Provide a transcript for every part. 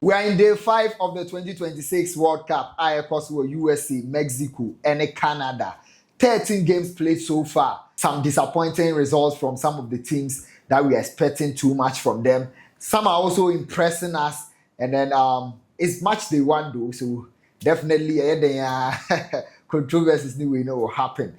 We are in day 5 of the 2026 World Cup. I course were USA, Mexico, and Canada. 13 games played so far. Some disappointing results from some of the teams that we are expecting too much from them. Some are also impressing us. And then it's match day 1 though, so definitely controversies new we know will happen.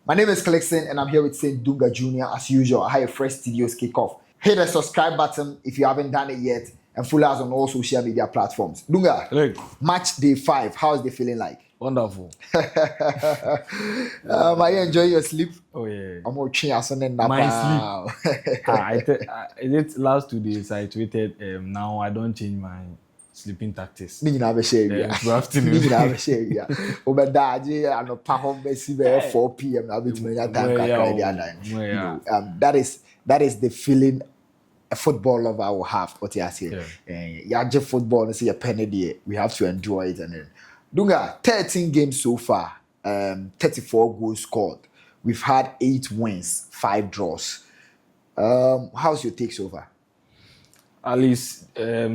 My name is Clixon and I'm here with Saint Dunga Jr. as usual. I have a fresh studio's Kickoff. Hit the subscribe button if you haven't done it yet. And follow us on all social media platforms. Dunga, Look, match day 5. How is the feeling like? wonderful. Are you enjoying your sleep? Oh yeah. I'm watching us on the My sleep. It last 2 days I tweeted. Now I don't change my sleeping tactics. Me have a share. Good afternoon. Me have a share. Over that, I know Pahom Bessie 4 p.m. I'll be to me that time. That is the feeling a football lover will have. What you say? Yeah, just football and see a penny day. We have to enjoy it and then. Dunga, 13 games so far, 34 goals scored. We've had 8 wins, 5 draws. How's your take so far? At least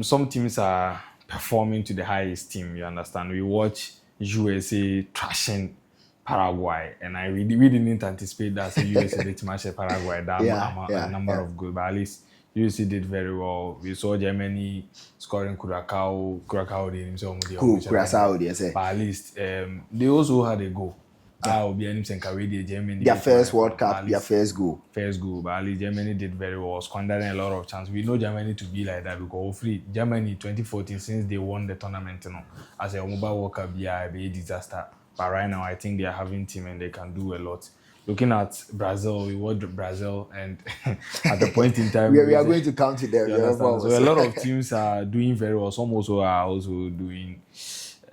some teams are performing to the highest team. You understand? We watch USA trashing Paraguay, and we didn't anticipate that USA did match Paraguay that number of goals, but at least USA did very well. We saw Germany scoring Curaçao. Curaçao, yes. But at least they also had a goal. Germany. Their first World Cup, their first goal. First goal, but at least Germany did very well, squandering a lot of chances. We know Germany to be like that because free Germany 2014 since they won the tournament, as a mobile World Cup, be a disaster. But right now, I think they are having team and they can do a lot. Looking at Brazil, we watched Brazil, and at the point in time, we are going to count it there. So a lot of teams are doing very well. Some also are doing.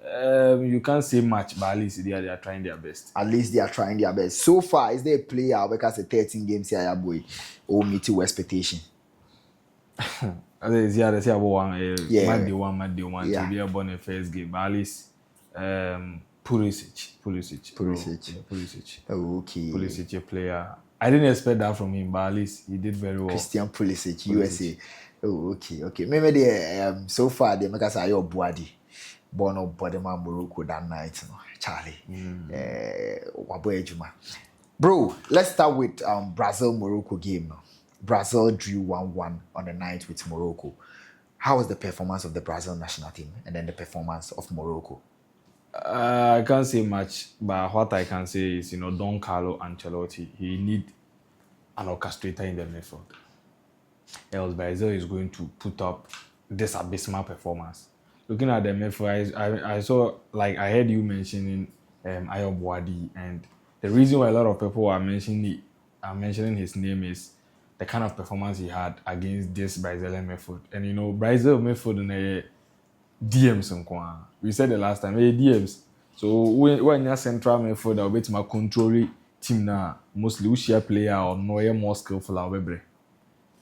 You can't say much, but at least they are trying their best. At least they are trying their best. So far, is there a player because the 13 games here, boy, or meet your expectation? They say about one. Might be one. To be born a first game, but at least. Pulisic. Oh, okay. Pulisic, a player. I didn't expect that from him, but at least he did very well. Christian Pulisic, USA. Oh, okay. Maybe they so far they make us your body. Born up Bodeman Morocco that night, Charlie. Bro, let's start with Brazil-Morocco game now. Brazil drew 1-1 on the night with Morocco. How was the performance of the Brazil national team and then the performance of Morocco? I can't say much, but what I can say is, Don Carlo Ancelotti, he need an orchestrator in the midfield. Else Brazil is going to put up this abysmal performance. Looking at the midfield, I saw, like I heard you mentioning Ayo Boadi, and the reason why a lot of people are mentioning his name is the kind of performance he had against this Brazilian midfield. And Brazil midfield in a DMs. We said the last time, DMs. So when you're central midfield, I'll bet my control team now mostly we share player or no more skillful our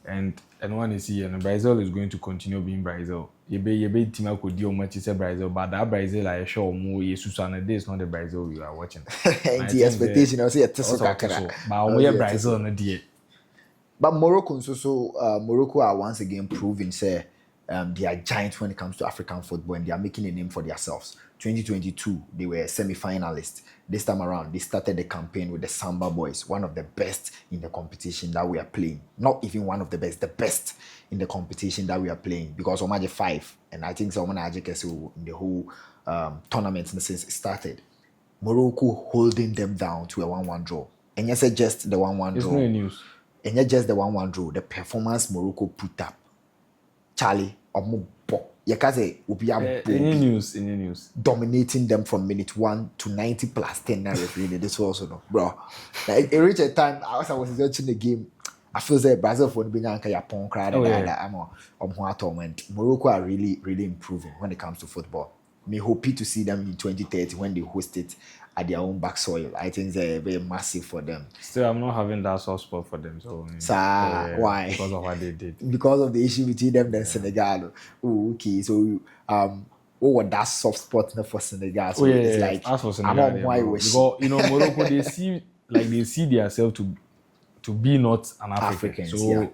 and one is here, and Brazil is going to continue being Brazil. You be team could do much is Brazil, but that Brazil I show more Jesus and this is not the Brazil we are watching. The expectation I see a but we are Brazil on the But Morocco are once again proving say they are giants when it comes to African football and they are making a name for themselves. 2022, they were semi-finalists. This time around, they started the campaign with the Samba Boys, one of the best in the competition that we are playing. Not even one of the best in the competition that we are playing. Because Omaje 5, and I think so in the whole tournament since it started. Morocco holding them down to a 1-1 draw. And yes, just the 1-1 draw. It's no news. And not just the 1-1 draw, the performance Morocco put up. Charlie, any news. Dominating them from minute 1 to 90 plus 10 now referee. This also no, bro. Like, it reached a time I was watching the game. I feel like Brazil for being a Japan crowd and Morocco are really improving when it comes to football. Me happy to see them in 2030 when they host it at their own back soil. I think they're very massive for them. Still, I'm not having that soft spot for them. So, why? Because of what they did. Because of the issue between them and Senegal. Oh, okay. So, what was that soft spot for Senegal? So it's like, as for Senegal, because Morocco they see themselves to be not an African. So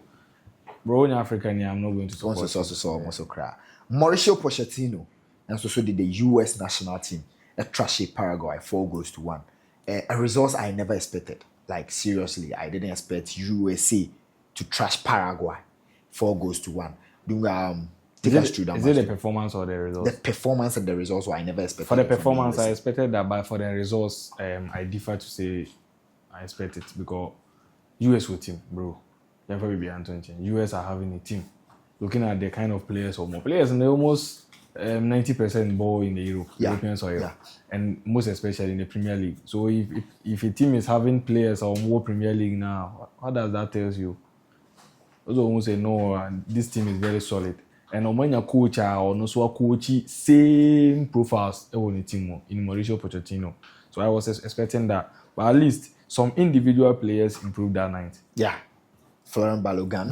bro, in Africa, I'm not going to support. Also cry. Mauricio Pochettino, and so did the U.S. national team. A trashy Paraguay, 4-1. A result I never expected. Like seriously, I didn't expect USA to trash Paraguay, 4-1. Take us through that. Is it the performance or the results? The performance and the results, I never expected. For the performance, I expected that, but for the results, I differ to say I expect it because US with team, bro. Never be Anthony. US are having a team. Looking at the kind of players or more players, and they're almost 90% ball in the European soil, and most especially in the Premier League. So if a team is having players or more Premier League now, what does that tell you? Those who say no, this team is very solid. And when your coach or no so coach same profiles on the team in Mauricio Pochettino. So I was expecting that, but at least some individual players improved that night. Yeah. Florent Balogun,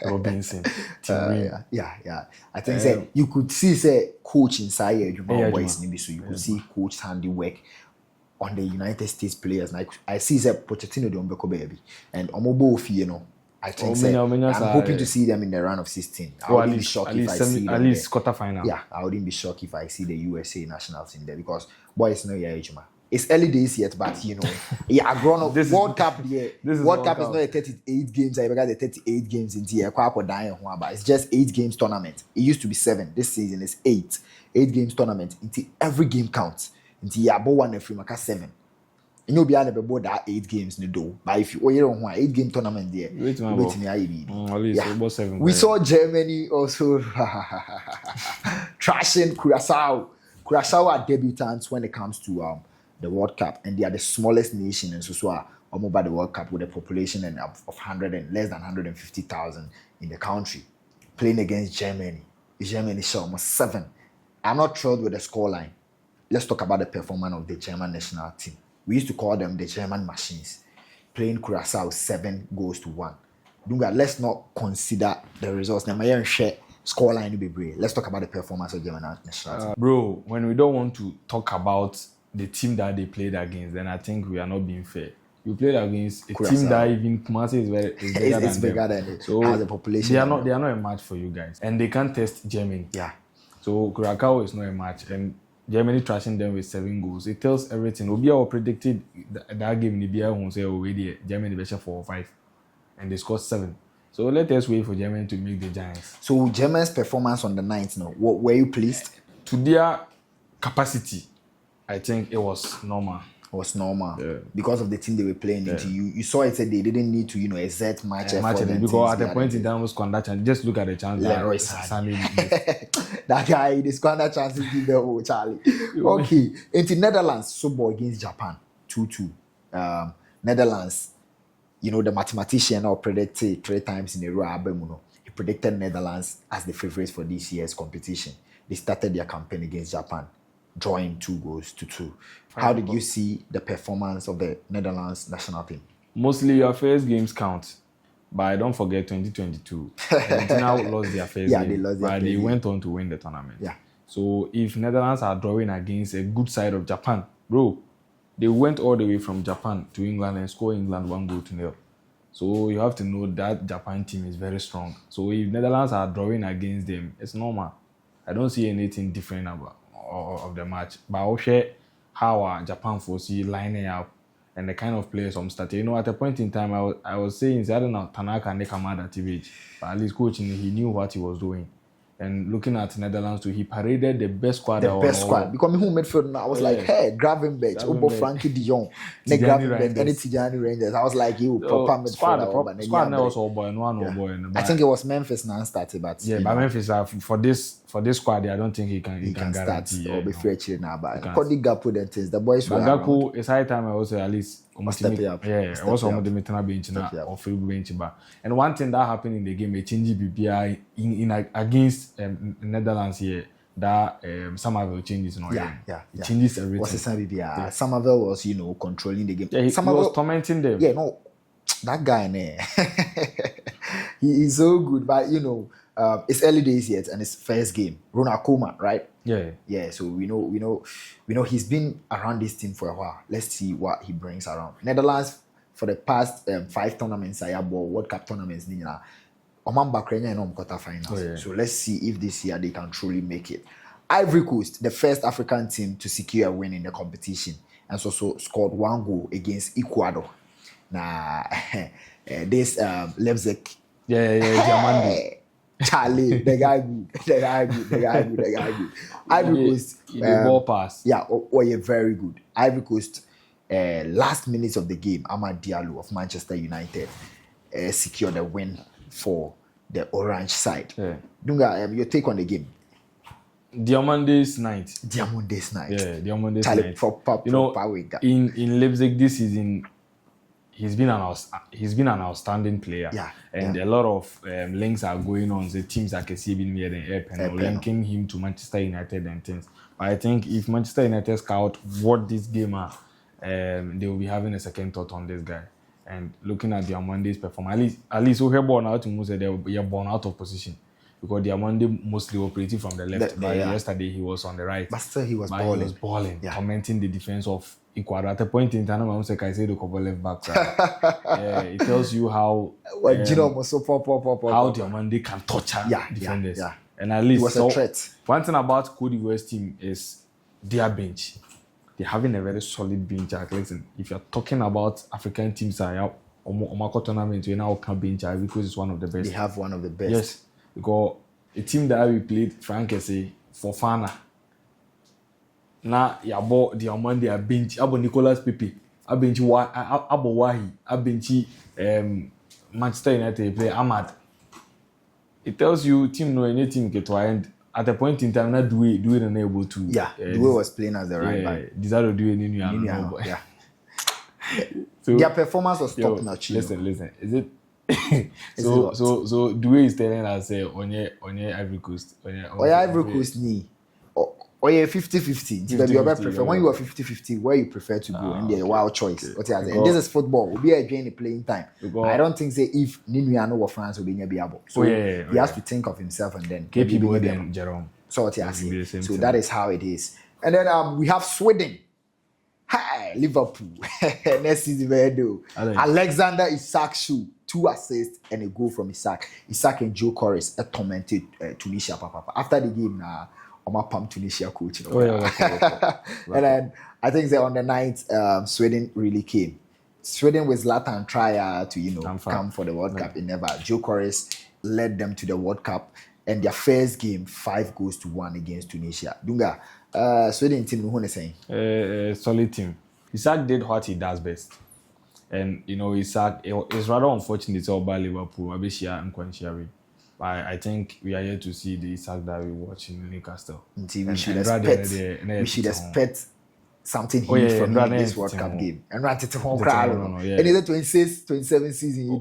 Robinson, yeah. I think you could see coach inside you could see coach handiwork on the United States players. Like I see Pochettino don't be baby, and Omobo, I think I'm hoping to see them in the round of 16. I wouldn't be shocked if I see them. At least quarterfinal. Yeah, I wouldn't be shocked if I see the USA national team there because boys know your age, man. It's early days yet, but I grown up. World Cup, World Cup is not a 38 games. I got the 38 games in here. But it's just 8 games tournament. It used to be 7. This season is 8. 8 games tournament. Until every game counts. Until you have one free, 7. You know, beyond about that 8 games in the door. But if you on 8-game tournament there, wait me, 7. We saw Germany also trashing Curaçao. Curaçao are debutants when it comes to the World Cup, and they are the smallest nation in Susua about the World Cup with a population of 100 and less than 150,000 in the country, playing against Germany. Germany shot almost 7. I'm not thrilled with the scoreline. Let's talk about the performance of the German national team. We used to call them the German machines, playing Curaçao 7-1. Let's not consider the results. Scoreline be brave. Let's talk about the performance of German national team. Bro, when we don't want to talk about the team that they played against, then I think we are not being fair. You played against a team that even Kumasi is bigger than them. So as a population, they are not a match for you guys, and they can't test Germany. Yeah. So Curaçao is not a match, and Germany trashing them with 7 goals. It tells everything. Obia predicted that game in Libya who say already Germany be 4 or 5, and they scored 7. So let us wait for Germany to make the Giants. So Germany's performance on the 9th, were you pleased? To their capacity, I think it was normal. It was normal because of the team they were playing into. You saw it said they didn't need to exert much effort. Because at the point in time was conduct and just look at the chance. That guy, the squander chances give them Charlie. Okay, into Netherlands, so against Japan, 2-2. Netherlands, the mathematician predicted 3 times in a row. He predicted Netherlands as the favorites for this year's competition. They started their campaign against Japan, drawing 2-2. How did you see the performance of the Netherlands national team? Mostly your first games count, but don't forget 2022. Argentina lost their first game, they lost their but they went on to win the tournament. Yeah. So if Netherlands are drawing against a good side of Japan, bro, they went all the way from Japan to England and scored England 1-0. So you have to know that Japan team is very strong. So if Netherlands are drawing against them, it's normal. I don't see anything different about of the match. But I'll share how Japan foresee lining up and the kind of players I'm starting. At a point in time, I was saying, I don't know, Tanaka and Nekamada TVH, but at least coaching, he knew what he was doing. And looking at Netherlands too, he paraded the best squad. The best squad. Because me who midfield, I was like, hey, Gravenberch, Obo Frankie de Jong, Nick Gravenberch, any Tijani Rangers. I was like, you proper midfield. Squad now was all boy, no boy. I think it was Memphis now started, but but Memphis for this squad, I don't think he can guarantee or be free chilling now. But Cody Gakpo then things the boys were. Gakpo, it's high time I was at least step up. Yeah, I was on the Mitana bench now or free bench. And one thing that happened in the game, a change BPI in against Netherlands here. That Somerville changes, It changes everything. What's the same BPI? Somerville was, controlling the game. Yeah, he was tormenting them. Yeah, no, that guy, he is so good, but it's early days yet, and it's first game. Ronald Koeman, right? Yeah. So we know he's been around this team for a while. Let's see what he brings around. Netherlands for the past 5 tournaments, World Cup tournaments, Omamba Kenya and quarterfinals. Oh, yeah. So let's see if this year they can truly make it. Ivory Coast, the first African team to secure a win in the competition, and so scored 1 goal against Ecuador. Now, this Leipzig. Diamandi. Charlie, the guy good. Ivory Coast, ball pass. Yeah, yeah, very good. Ivory Coast, last minutes of the game, Amad Diallo of Manchester United secured a win for the orange side. Yeah. Dunga, your take on the game? Diamandi's night. Yeah, Diamandi's Charlie, night. proper winger. In Leipzig this season, he's been an outstanding player. Yeah, and a lot of links are going on. The teams are conceiving near the airpen, linking him to Manchester United and things. But I think if Manchester United scout what this game are, they will be having a second thought on this guy. And looking at Diamandi's performance, at least we have born out to Muse, they are born out of position. Because Diamandi mostly operated from the left. But yesterday he was on the right. But still he was balling. Tormenting the defense of Ecuador. At a point in time, I was like, I said to cover left back. It tells you how Diamandi can torture defenders. Yeah. And at least it was a threat. One thing about Cote d'Ivoire's team is their bench. They're having a very solid bench. Listen, if you're talking about African teams, Omako tournament, you now can bench because it's one of the best. They have one of the best. Yes. Because a team that we played, Frank say, for Fana. Now, you bought the Amandi, a bench, Abo Nicolas Pepe, a bench, Abo Wahi, a bench, Manchester United play Ahmad. It tells you, team no any team get to end. At a point in time, not do it unable to. Yeah, Due was playing as the right back. Desire to do it in yeah. So, their performance was top notch. Listen. Is it? so Due is telling us onye Ivory Coast. Onye Ivory Coast ni. Onye 50-50. When you are 50-50, where you prefer to go, and the wild choice. Okay. And this is football. We'll be enjoying the playing time. I don't think say if Ninu or France will be able. So he has to think of himself and then KP than Jerome. So that is how it is. And then we have Sweden. Hi, Liverpool. Next season, Alexander Isak shoe. 2 assists and a goal from Isak. Isak and Joe Chorus tormented Tunisia. After the game, Oma Pam Tunisia coach. And then I think that on the night, Sweden really came. Sweden with Zlatan try to come for the World Cup. It never. Joe Chorus led them to the World Cup, and their first game 5-1 against Tunisia. Dunga, Sweden team, who is saying? Solid team. Isak did what he does best. And, Isak, it's rather unfortunate about Liverpool. But I think we are here to see the Isak that we watch in Newcastle. We should expect something huge from him in this World Cup game. And right to home crowd. And it's a 26-27 season.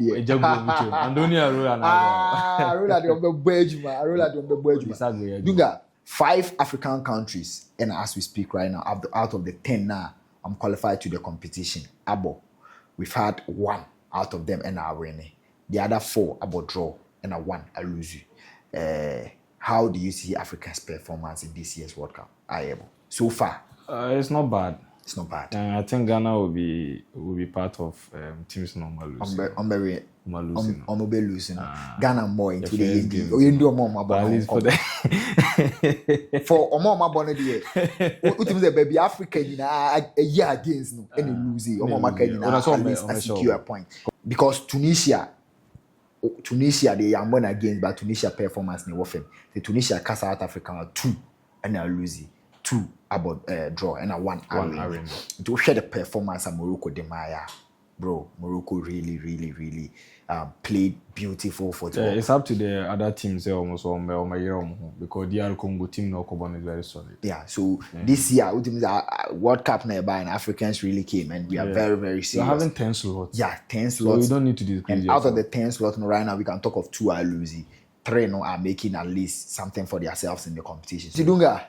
Dunga, 5 African countries, and as we speak right now, out of the 10 now, I'm qualified to the competition. We've had 1 out of them and are winning. The other 4 about draw and 1 are losing. How do you see Africa's performance in this year's World Cup? So far, it's not bad. It's not bad. I think Ghana will be part of teams normal losing. Losing. Ghana more into the end. You do more for more bonnet. Ultimately, baby Africa a year against no any losing. At least a secure point because Tunisia they are one against, but Tunisia performance in Wofem. The Tunisia cast South Africa 2 and are losing 2 about draw and a 1 arena. To share the performance of Morocco de Maya. Bro, Morocco really played beautiful football. It's up to the other teams almost because the Congo team no is very solid. Yeah, so this year World Cup nearby and Africans really came and we are very serious. We're having 10 slots. Yeah, 10 slots. So we don't need to do and out of the 10 slots right now we can talk of 2 are losing. 3 are making at least something for themselves in the competition. Sidunga,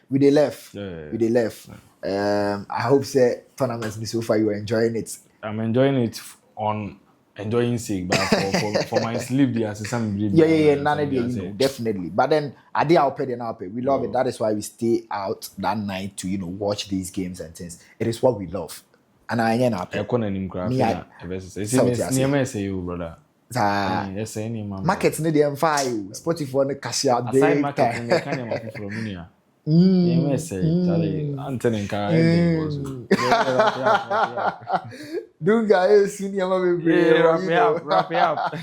with the left. I hope say tournaments so far you are enjoying it. I'm enjoying it on enjoying sake, but for my sleep, the assistant. Definitely. But then I did we love it. That is why we stay out that night to watch these games and things. It is what we love. And I brother. Yes, any man. Markets need them fire. Spotify no cash out Aside big market, time. they can't even from Munia. Yes, Charlie, Anthony Carey. Dunga is senior, Wrap it up.